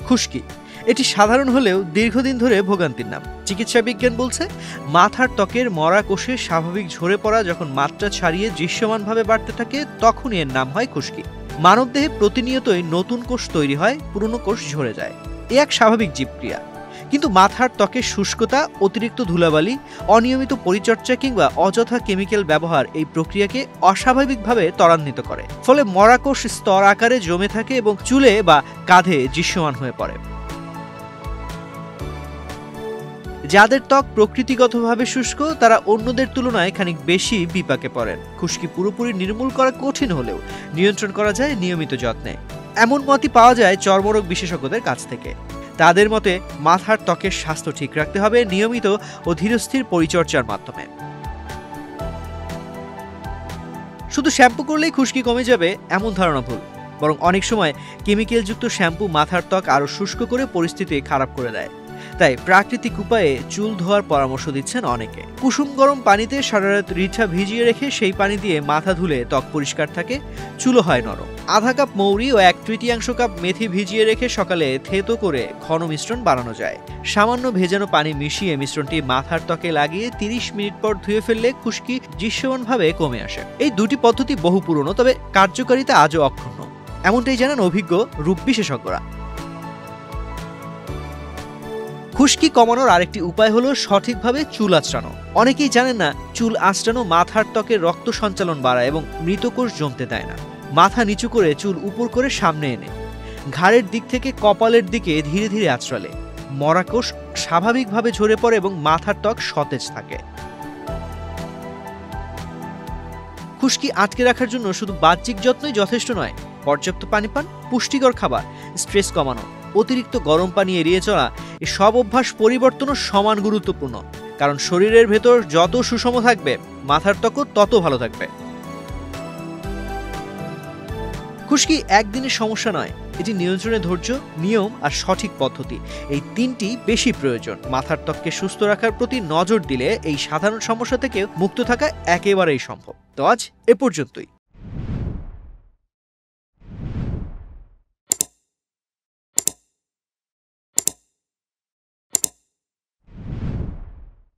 খুশকি এটি সাধারণ হলেও দীর্ঘদিন ধরে ভোগান্তির নাম। চিকিৎসা বিজ্ঞান বলছে মাথার ত্বকের মরা কোষে স্বাভাবিক ঝরে পড়া যখন মাত্রা ছাড়িয়ে দৃশ্যমানভাবে বাড়তে থাকে তখনই এর নাম হয় খুশকি। মানবদেহে প্রতিনিয়তই নতুন কোষ তৈরি হয়, পুরনো কোষ ঝরে যায়। এ এক স্বাভাবিক জীবক্রিয়া। কিন্তু মাথার ত্বকের শুষ্কতা, অতিরিক্ত ধুলাবালি, অনিয়মিত পরিচর্যা কিংবা অযথা কেমিক্যাল ব্যবহার এই প্রক্রিয়াকে অস্বাভাবিকভাবে ত্বরান্বিত করে। ফলে মরা কোষ স্তর আকারে জমে থাকে এবং চুলে বা কাঁধে দৃশ্যমান হয়ে পড়ে। যাদের ত্বক প্রকৃতিগতভাবে শুষ্ক তারা অন্যদের তুলনায় খানিক বেশি বিপাকে পড়েন। খুশকি পুরোপুরি নির্মূল করা কঠিন হলেও নিয়ন্ত্রণ করা যায় নিয়মিত যত্নে। এমন মতই পাওয়া যায় চর্মরোগ বিশেষজ্ঞদের কাছ থেকে। তাদের মতে মাথার ত্বকের স্বাস্থ্য ঠিক রাখতে হবে নিয়মিত ও ধীরস্থির পরিচর্যার মাধ্যমে। শুধু শ্যাম্পু করলেই খুশকি কমে যাবে এমন ধারণা ভুল। বরং অনেক সময় কেমিক্যালযুক্ত শ্যাম্পু মাথার ত্বক আরও শুষ্ক করে পরিস্থিতি খারাপ করে দেয়। তাই প্রাকৃতিক উপায়ে চুল ধোয়ার পরামর্শ দিচ্ছেন অনেকে। কুসুম গরম পানিতে সারা রাত রিঠা ভিজিয়ে রেখে সেই পানি দিয়ে মাথা ধুলে ত্বক পরিষ্কার থাকে, চুলও হয় নরম। আধা কাপ মৌরি ও 1/3 কাপ মেথি ভিজিয়ে রেখে সকালে থেতো করে ঘন মিশ্রণ বানানো যায়। সামান্য ভেজানো পানি মিশিয়ে মিশ্রণটি মাথার ত্বকে লাগিয়ে 30 মিনিট পর ধুয়ে ফেললে খুশকি দৃশ্যমানভাবে কমে আসে। এই দুটি পদ্ধতি বহু পুরনো, তবে কার্যকারিতা আজও অক্ষুণ্ণ, এমনটাই জানান অভিজ্ঞ রূপ বিশেষজ্ঞরা। খুশকি কমানোর আরেকটি উপায় হলো সঠিকভাবে চুল আঁচড়ানো। অনেকেই জানেন না, চুল আঁচড়ানো মাথার ত্বকের রক্ত সঞ্চালন বাড়ায় এবং মৃত কোষ জমতে দেয় না। মাথা নিচু করে চুল উপর করে সামনে এনে ঘাড়ের দিক থেকে কপালের দিকে ধীরে ধীরে আঁচড়ালে মরা কোষ স্বাভাবিকভাবে ঝরে পড়ে এবং মাথার ত্বক সতেজ থাকে। খুশকি আটকে রাখার জন্য শুধু বাহ্যিক যত্নই যথেষ্ট নয়। পর্যাপ্ত পানি পান, পুষ্টিকর খাবার, স্ট্রেস কমানো, অতিরিক্ত গরম পানি এড়িয়ে চলা, এই সব অভ্যাস পরিবর্তনও সমান গুরুত্বপূর্ণ। কারণ শরীরের ভেতর যত সুষম থাকবে মাথার ত্বকও তত ভালো থাকবে। খুশকি একদিনের সমস্যা নয়, এটি নিয়ন্ত্রণে ধৈর্য, নিয়ম আর সঠিক পদ্ধতি, এই তিনটি বেশি প্রয়োজন। মাথার ত্বককে সুস্থ রাখার প্রতি নজর দিলে এই সাধারণ সমস্যা থেকে মুক্ত থাকা একেবারেই সম্ভব। তো আজ এ পর্যন্তই।